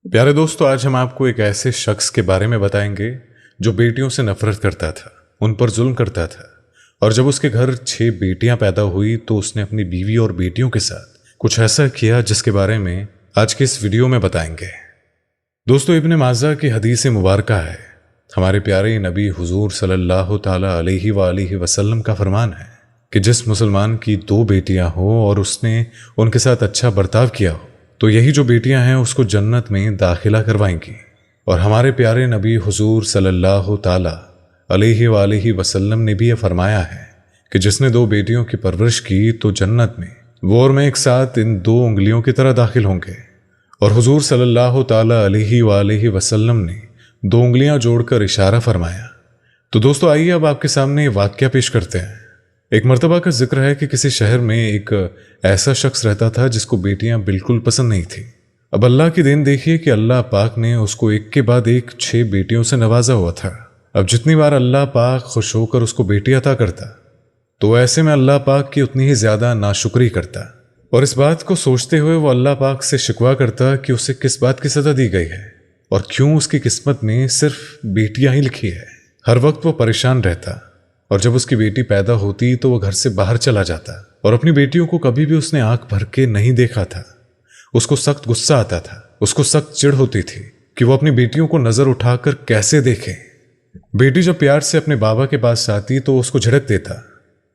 प्यारे दोस्तों, आज हम आपको एक ऐसे शख्स के बारे में बताएंगे जो बेटियों से नफरत करता था, उन पर जुल्म करता था। और जब उसके घर 6 बेटियां पैदा हुई तो उसने अपनी बीवी और बेटियों के साथ कुछ ऐसा किया जिसके बारे में आज के इस वीडियो में बताएंगे। दोस्तों, इब्ने माजा की हदीस मुबारका है, हमारे प्यारे नबी हुजूर सल्लल्लाहु ताला अलैहि वसल्लम का फरमान है कि जिस मुसलमान की 2 बेटियां हो और उसने उनके साथ अच्छा बर्ताव किया हो तो यही जो बेटियां हैं उसको जन्नत में दाखिला करवाएंगी। और हमारे प्यारे नबी हुजूर सल्लल्लाहु ताला अलैहि वसल्लम ने भी यह फरमाया है कि जिसने 2 बेटियों की परवरिश की तो जन्नत में वो और मैं एक साथ इन 2 उंगलियों की तरह दाखिल होंगे। और हुजूर सल्लल्लाहु ताला अलैहि वसल्लम ने 2 उंगलियां जोड़कर इशारा फरमाया। तो दोस्तों, आइए अब आपके सामने वाक्या पेश करते हैं। एक मर्तबा का जिक्र है कि किसी शहर में एक ऐसा शख्स रहता था जिसको बेटियां बिल्कुल पसंद नहीं थी। अब अल्लाह की देन देखिए कि अल्लाह पाक ने उसको एक के बाद एक 6 बेटियों से नवाजा हुआ था। अब जितनी बार अल्लाह पाक खुश होकर उसको बेटी अता करता तो ऐसे में अल्लाह पाक की उतनी ही ज्यादा नाशुक्री करता। और इस बात को सोचते हुए वो अल्लाह पाक से शिकवा करता कि उसे किस बात की सजा दी गई है और क्यों उसकी किस्मत में सिर्फ बेटियां ही लिखी है। हर वक्त वो परेशान रहता और जब उसकी बेटी पैदा होती तो वो घर से बाहर चला जाता और अपनी बेटियों को कभी भी उसने आंख भर के नहीं देखा था। उसको सख्त गुस्सा आता था, उसको सख्त चिढ़ होती थी कि वो अपनी बेटियों को नजर उठाकर कैसे देखे। बेटी जब प्यार से अपने बाबा के पास आती तो उसको झिड़क देता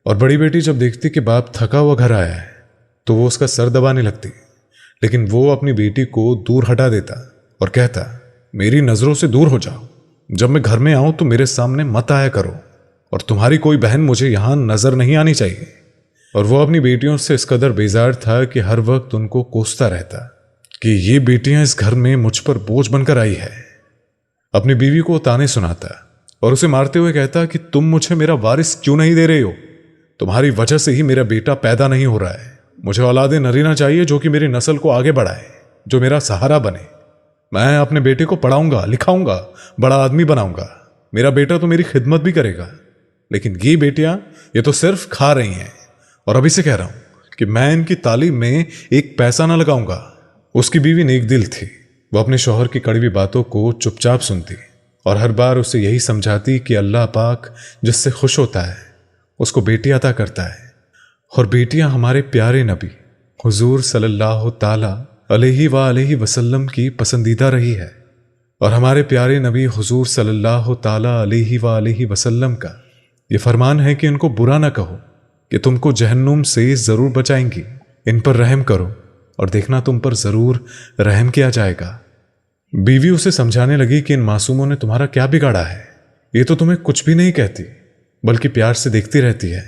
और बड़ी बेटी जब देखती कि बाप थका हुआ घर आया है तो वो उसका सर दबाने लगती, लेकिन वो अपनी बेटी को दूर हटा देता और कहता, मेरी नजरों से दूर हो जाओ, जब मैं घर में आऊं तो मेरे सामने मत आया करो और तुम्हारी कोई बहन मुझे यहां नजर नहीं आनी चाहिए। और वो अपनी बेटियों से इस कदर बेजार था कि हर वक्त उनको कोसता रहता कि ये बेटियां इस घर में मुझ पर बोझ बनकर आई है। अपनी बीवी को ताने सुनाता और उसे मारते हुए कहता कि तुम मुझे मेरा वारिस क्यों नहीं दे रहे हो, तुम्हारी वजह से ही मेरा बेटा पैदा नहीं हो रहा है। मुझे औलादे नरीना चाहिए जो कि मेरी नस्ल को आगे बढ़ाए, जो मेरा सहारा बने। मैं अपने बेटे को पढ़ाऊंगा, लिखाऊंगा, बड़ा आदमी बनाऊंगा। मेरा बेटा तो मेरी खिदमत भी करेगा, लेकिन ये बेटियां ये तो सिर्फ खा रही हैं। और अभी से कह रहा हूं कि मैं इनकी तालीम में एक पैसा ना लगाऊंगा। उसकी बीवी नेक दिल थी, वो अपने शौहर की कड़वी बातों को चुपचाप सुनती और हर बार उसे यही समझाती कि अल्लाह पाक जिससे खुश होता है उसको बेटी अता करता है। और बेटियां हमारे प्यारे नबी हुजूर सल्लल्लाहु ताला अलैहि वसल्लम की पसंदीदा रही है। और हमारे प्यारे नबी हुजूर सल्लल्लाहु ताला अलैहि वसल्लम का ये फरमान है कि इनको बुरा ना कहो कि तुमको जहन्नुम से जरूर बचाएंगी। इन पर रहम करो और देखना तुम पर जरूर रहम किया जाएगा। बीवी उसे समझाने लगी कि इन मासूमों ने तुम्हारा क्या बिगाड़ा है, ये तो तुम्हें कुछ भी नहीं कहती बल्कि प्यार से देखती रहती है।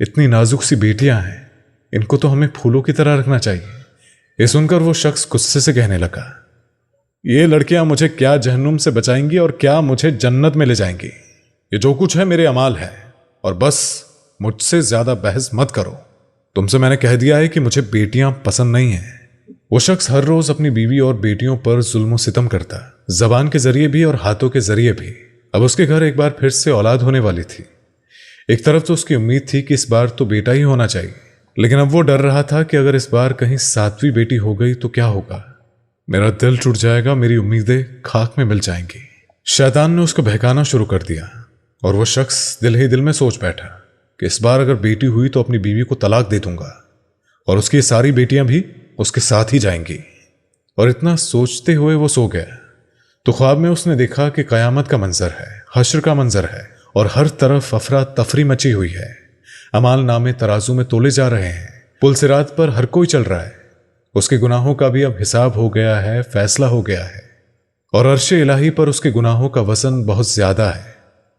इतनी नाजुक सी बेटियां हैं, इनको तो हमें फूलों की तरह रखना चाहिए। ये सुनकर वो शख्स गुस्से से कहने लगा, ये लड़कियां मुझे क्या जहन्नुम से बचाएंगी और क्या मुझे जन्नत में ले जाएंगी। ये जो कुछ है मेरे अमाल है और बस मुझसे ज्यादा बहस मत करो। तुमसे मैंने कह दिया है कि मुझे बेटियां पसंद नहीं हैं। वो शख्स हर रोज अपनी बीवी और बेटियों पर जुल्म सितम करता, जबान के जरिए भी और हाथों के जरिए भी। अब उसके घर एक बार फिर से औलाद होने वाली थी। एक तरफ तो उसकी उम्मीद थी कि इस बार तो बेटा ही होना चाहिए, लेकिन अब वो डर रहा था कि अगर इस बार कहीं 7वीं बेटी हो गई तो क्या होगा। मेरा दिल टूट जाएगा, मेरी उम्मीदें खाक में मिल जाएंगी। शैतान ने उसको बहकाना शुरू कर दिया और वो शख्स दिल ही दिल में सोच बैठा कि इस बार अगर बेटी हुई तो अपनी बीवी को तलाक दे दूंगा और उसकी सारी बेटियां भी उसके साथ ही जाएंगी। और इतना सोचते हुए वो सो गया तो ख्वाब में उसने देखा कि कयामत का मंजर है, हश्र का मंजर है और हर तरफ अफरा तफरी मची हुई है। अमाल नामे तराजू में तोले जा रहे हैं, पुल सिरात पर हर कोई चल रहा है। उसके गुनाहों का भी अब हिसाब हो गया है, फैसला हो गया है और अर्शे इलाही पर उसके गुनाहों का वजन बहुत ज्यादा है।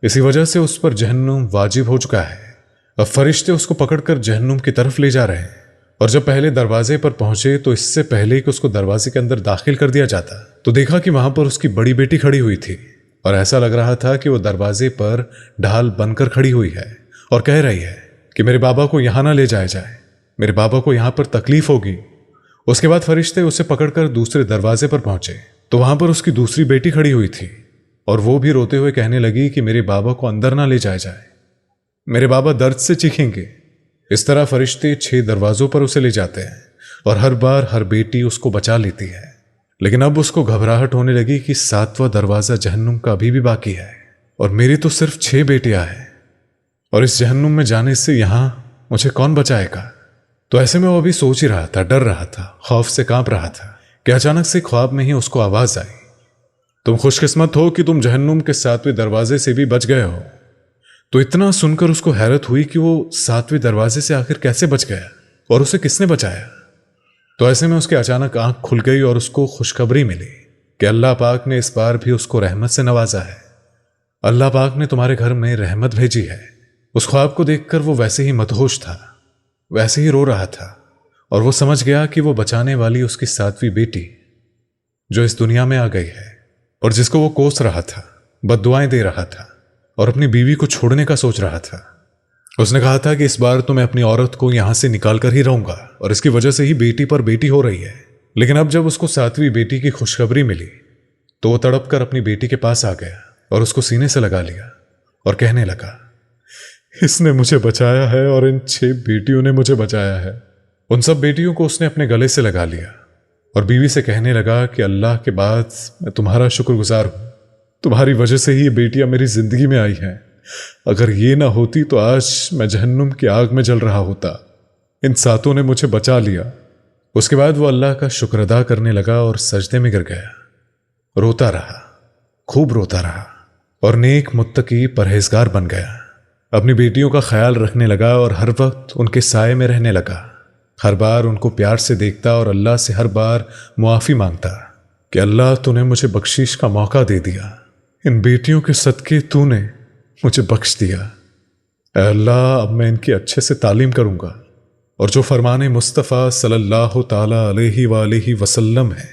इसी वजह से उस पर जहन्नुम वाजिब हो चुका है। अब फरिश्ते उसको पकड़कर जहन्नुम की तरफ ले जा रहे हैं और जब पहले दरवाजे पर पहुंचे तो इससे पहले कि उसको दरवाजे के अंदर दाखिल कर दिया जाता तो देखा कि वहां पर उसकी बड़ी बेटी खड़ी हुई थी और ऐसा लग रहा था कि वो दरवाजे पर ढाल बनकर खड़ी हुई है और कह रही है कि मेरे बाबा को यहां ना ले जाया जाए, मेरे बाबा को यहां पर तकलीफ होगी। उसके बाद फरिश्ते उसे पकड़कर दूसरे दरवाजे पर पहुंचे तो वहां पर उसकी दूसरी बेटी खड़ी हुई थी और वो भी रोते हुए कहने लगी कि मेरे बाबा को अंदर ना ले जाया जाए, मेरे बाबा दर्द से चीखेंगे। इस तरह फरिश्ते 6 दरवाजों पर उसे ले जाते हैं और हर बार हर बेटी उसको बचा लेती है। लेकिन अब उसको घबराहट होने लगी कि 7वां दरवाज़ा जहन्नुम का अभी भी बाकी है और मेरी तो सिर्फ 6 बेटियां हैं, और इस जहन्नुम में जाने से यहाँ मुझे कौन बचाएगा। तो ऐसे में वो अभी सोच ही रहा था, डर रहा था, खौफ से कांप रहा था कि अचानक से ख्वाब में ही उसको आवाज़ आई, तुम खुशकिस्मत हो कि तुम जहन्नुम के 7वें दरवाजे से भी बच गए हो। तो इतना सुनकर उसको हैरत हुई कि वो 7वें दरवाजे से आखिर कैसे बच गया और उसे किसने बचाया। तो ऐसे में उसकी अचानक आंख खुल गई और उसको खुशखबरी मिली कि अल्लाह पाक ने इस बार भी उसको रहमत से नवाजा है। अल्लाह पाक ने तुम्हारे घर में रहमत भेजी है। उस ख्वाब को देखकर वो वैसे ही मदहोश था, वैसे ही रो रहा था, और वो समझ गया कि वो बचाने वाली उसकी 7वीं बेटी जो इस दुनिया में आ गई है और जिसको वो कोस रहा था, बद्दुआएं दे रहा था और अपनी बीवी को छोड़ने का सोच रहा था। उसने कहा था कि इस बार तो मैं अपनी औरत को यहां से निकाल कर ही रहूंगा और इसकी वजह से ही बेटी पर बेटी हो रही है। लेकिन अब जब उसको 7वीं बेटी की खुशखबरी मिली तो वो तड़प कर अपनी बेटी के पास आ गया और उसको सीने से लगा लिया और कहने लगा, इसने मुझे बचाया है और इन 6 बेटियों ने मुझे बचाया है। उन सब बेटियों को उसने अपने गले से लगा लिया और बीवी से कहने लगा कि अल्लाह के बाद मैं तुम्हारा शुक्रगुजार हूं, तुम्हारी वजह से ही ये बेटियां मेरी जिंदगी में आई हैं। अगर ये ना होती तो आज मैं जहन्नुम की आग में जल रहा होता। इन 7 ने मुझे बचा लिया। उसके बाद वो अल्लाह का शुक्र अदा करने लगा और सजदे में गिर गया। रोता रहा, खूब रोता रहा और नेक मुत्तकी परहेजगार बन गया। अपनी बेटियों का ख्याल रखने लगा और हर वक्त उनके साए में रहने लगा। हर बार उनको प्यार से देखता और अल्लाह से हर बार मुआफ़ी मांगता कि अल्लाह तूने मुझे बख्शिश का मौका दे दिया, इन बेटियों के सदके तूने मुझे बख्श दिया। ऐ अल्लाह, अब मैं इनकी अच्छे से तालीम करूंगा और जो फरमाने मुस्तफ़ा सल्लल्लाहु ताला अलैहि वसल्लम है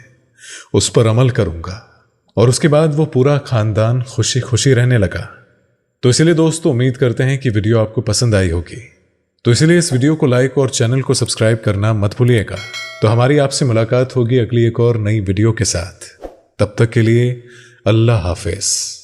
उस पर अमल करूंगा। और उसके बाद वो पूरा खानदान खुशी खुशी रहने लगा। तो इसलिए दोस्तों, उम्मीद करते हैं कि वीडियो आपको पसंद आई होगी। तो इसलिए इस वीडियो को लाइक और चैनल को सब्सक्राइब करना मत भूलिएगा। तो हमारी आपसे मुलाकात होगी अगली एक और नई वीडियो के साथ। तब तक के लिए अल्लाह हाफिज़।